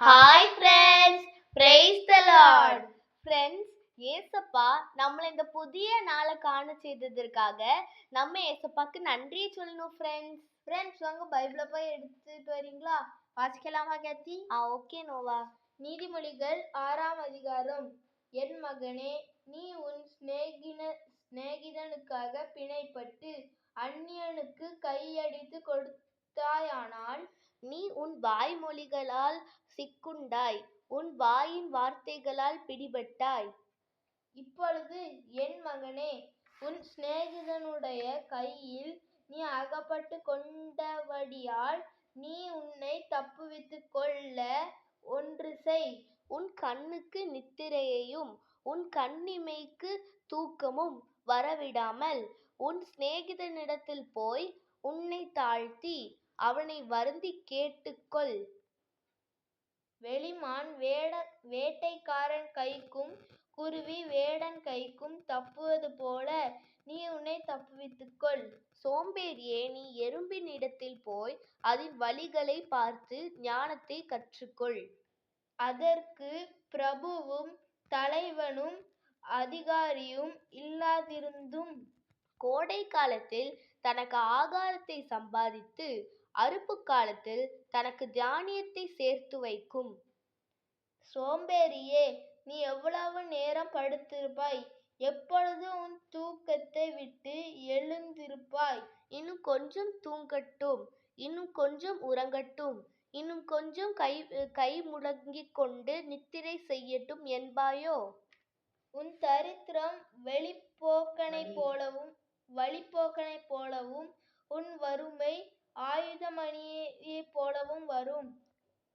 Hi friends, praise the Lord. Friends, ஏசப்பா நம்மளை இந்த புதிய நாளை காண செய்ததற்காக நம்ம ஏசப்பாக்கு நன்றி சொல்லணும் ஃப்ரெண்ட்ஸ். ஃப்ரெண்ட்ஸ், வாங்க பைபிளை போய் எடுத்துட்டு வரீங்களா? வாசிக்கலாமா கேத்தி? ஓகே நோவா. நீதிமொழிகள் 6ஆம் அதிகாரம். என் மகனே, நீ உன் சிநேகிதனுக்காக பிணைப்பட்டு அந்நியனுக்கு கையடித்து கொடுத்தாயானால், நீ உன் வாய்மொழிகளால் சிக்குண்டாய், உன் வாயின் வார்த்தைகளால் பிடிபட்டாய். இப்பொழுது என் மகனே, உன் சிநேகிதனுடைய கையில் நீ அகப்பட்டு கொண்டபடியால் நீ உன்னை தப்புவித்துக் கொள்ள ஒன்று செய். உன் கண்ணுக்கு நித்திரையையும் உன் கண்ணிமைக்கு தூக்கமும் வரவிடாமல் உன் சிநேகிதனிடத்தில் போய் உன்னை தாழ்த்தி அவனை வருந்தி கேட்டுக்கொள். வெளிமான் வேட்டைக்காரன் கைக்கும் குருவி வேடன் கைக்கும் தப்புவது போல நீ உன்னை தப்புவித்துக்கொள். சோம்பேறியே, நீ எறும்பினிடத்தில் போய் அதன் வழிகளை பார்த்து ஞானத்தை கற்றுக்கொள். அதற்கு பிரபுவும் தலைவனும் அதிகாரியும் இல்லாதிருந்தும் கோடை காலத்தில் தனக்கு ஆகாரத்தை சம்பாதித்து அறுப்பு காலத்தில் தனக்கு தானியத்தை சேர்த்து வைக்கும். சோம்பேறியே, நீ எவ்வளவு நேரம் படுத்திருப்பாய்? எப்பொழுது உன் தூக்கத்தை விட்டு எழுந்திருப்பாய்? இன்னும் கொஞ்சம் தூங்கட்டும், இன்னும் கொஞ்சம் உறங்கட்டும், இன்னும் கொஞ்சம் கை முடங்கிக் கொண்டு நித்திரை செய்யட்டும் என்பாயோ? உன் தரித்திரம் வழிப்போக்கனைப் போலவும் உன் வறுமை ஆயுதமணியைப் போலவும் வரும்.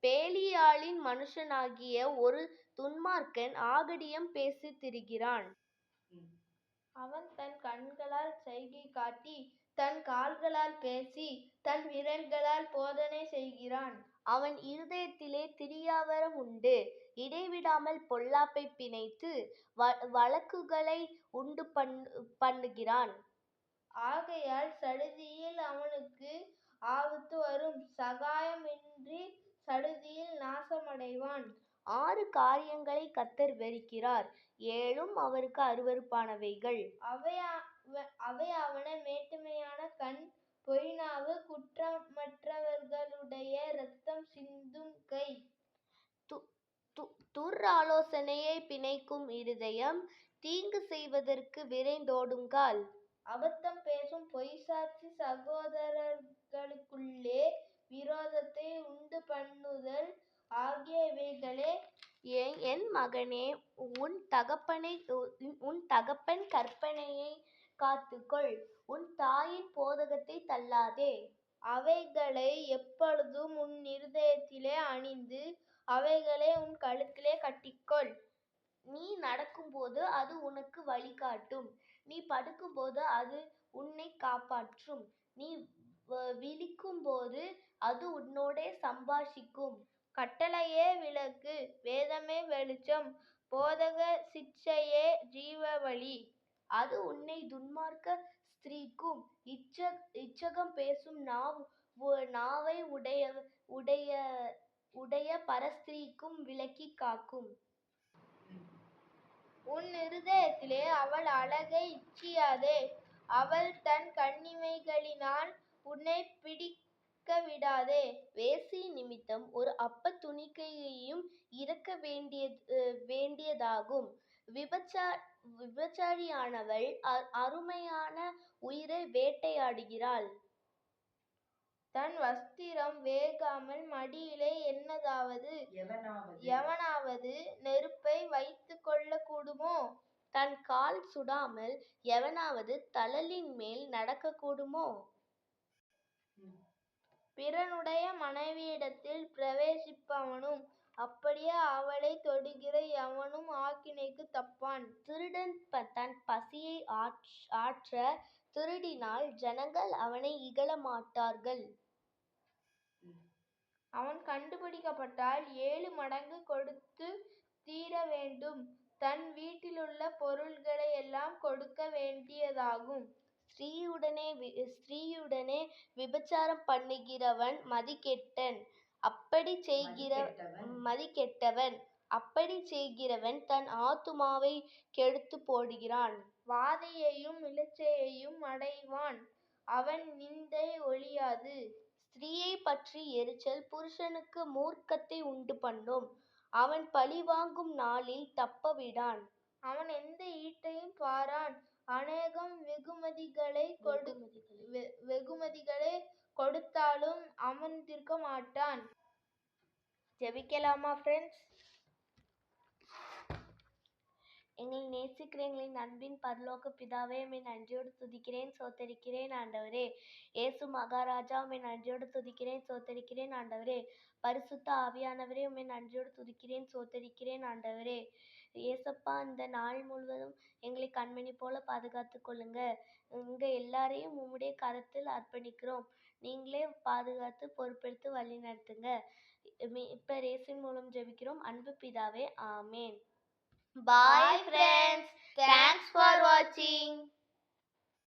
பேலியாளின் மனுஷனாகிய ஒரு துன்மார்க்கன் ஆகடியம் பேசித் திரிகிறான். அவன் தன் கண்களால் செய்கை காட்டி தன் கால்களால் பேசி தன் விரல்களால் போதனை செய்கிறான். அவன் இருதயத்திலே திரியாவரம் உண்டு, இடைவிடாமல் பொல்லாப்பை பிணைத்து வழக்குகளை உண்டு பண்ணுகிறான். ஆகையால் சடுதியில் அவனுக்கு ஆபத்து வரும், சகாயமின்றி சடுதியில் நாசமடைவான். 6 காரியங்களை கர்த்தர் வெறுக்கிறார், 7ம் அவருக்கு அருவருப்பானவைகள். அவை அவன மேட்டுமையான கண், பொய்நாவு, குற்றமற்றவர்களுடைய இரத்தம் சிந்தும் கை, துர்ஆலோசனையை பிணைக்கும் இருதயம், தீங்கு செய்வதற்கு விரைந்தோடுங்கால், அபத்தம் பேசும் பொய்சாட்சி, சகோதரர்களுக்குள்ளே விரோதத்தை உண்டு பண்ணுதல் ஆகிய இவைகளே. என் மகனே, உன் தகப்பன் கற்பனையை காத்துக்கொள், உன் தாயின் போதகத்தை தள்ளாதே. அவைகளை எப்பொழுதும் உன் இருதயத்திலே அணிந்து அவைகளை உன் கழுத்திலே கட்டிக்கொள். நீ நடக்கும்போது அது உனக்கு வழிகாட்டும், நீ படுக்கும்போது அது உன்னை காப்பாற்றும், நீ விழிக்கும்போது அது உன்னோடே சம்பாஷிக்கும். கட்டளையே விளக்கு, வேதமே வெளிச்சம், போதக சிட்சையே ஜீவவழி. அது உன்னை துன்மார்க்க ஸ்திரீக்கும் இச்சகம் பேசும் நாவை உடைய பரஸ்திரீக்கும் விலக்கி காக்கும். உன் இருதயத்திலே அவள் அழகை இச்சியாதே, அவள் தன் கண்ணிமைகளினால் உன்னை பிடிக்க விடாதே. வேசி நிமித்தம் ஒரு அப்பத் துணிக்கையையும் இறக்க வேண்டியதாகும். விபச்சாரியானவள் அருமையான உயிரை வேட்டையாடுகிறாள். தன் வஸ்திரம் வேகாமல் மடியிலே எவனாவது நெருப்பை வைத்துக் கொள்ள கூடுமோ? தன் கால் சுடாமல் எவனாவது தழலின் மேல் நடக்க கூடுமோ? பிறனுடைய மனைவியிடத்தில் பிரவேசிப்பவனும் அப்படியே அவளை தொடுகிற எவனும் ஆக்கினைக்கு தப்பான். திருடன் தன் பசியை ஆற்ற திருடினால் ஜனங்கள் அவனை இகழ மாட்டார்கள். அவன் கண்டுபிடிக்கப்பட்டால் 7 மடங்கு கொடுத்து தீர வேண்டும். தன் வீட்டிலுள்ள பொருள்களை எல்லாம் கொடுக்க வேண்டியதாகும். ஸ்திரீயுடனே விபச்சாரம் பண்ணுகிறவன் மதிகெட்டன், அப்படி செய்கிற மதிகெட்டவன் அப்படி செய்கிறவன் தன் ஆத்துமாவை கெடுத்து போடுகிறான். வாதையையும் இலச்சையையும் அடைவான், அவன் நிந்தை ஒழியாது. ஸ்திரீயை பற்றி எரிச்சல் புருஷனுக்கு மூர்க்கத்தை உண்டு பண்ணும், அவன் பழிவாங்கும் நாளில் தப்ப விடான். அவன் எந்த ஈட்டையும் பாரான், அநேகம் வெகுமதிகளை கொடுத்தாலும் அமர்ந்திருக்க மாட்டான். ஜெபிக்கலாமா ஃப்ரெண்ட்ஸ்? எங்களை நேசிக்கிற எங்களின் அன்பின் பரலோக பிதாவே, உம்மை நன்றியோடு துதிக்கிறேன் சோத்தரிக்கிறேன் ஆண்டவரே. இயேசு மகாராஜா, உம்மை நன்றியோடு துதிக்கிறேன் சோத்தரிக்கிறேன் ஆண்டவரே. பரிசுத்த ஆவியானவரே, உம்மை நன்றியோடு துதிக்கிறேன் சோத்தரிக்கிறேன் ஆண்டவரே. ஏசப்பா, இந்த நாள் முழுவதும் எங்களை கண்மணி போல பாதுகாத்து கொள்ளுங்க. இங்க எல்லாரையும் உம்முடைய கரத்தில் அர்ப்பணிக்கிறோம். நீங்களே பாதுகாத்து பொறுப்பெடுத்து வழி நடத்துங்க. இப்ப இயேசுவின் மூலம் ஜெபிக்கிறோம் அன்பு பிதாவே, ஆமேன். Bye friends. Thanks for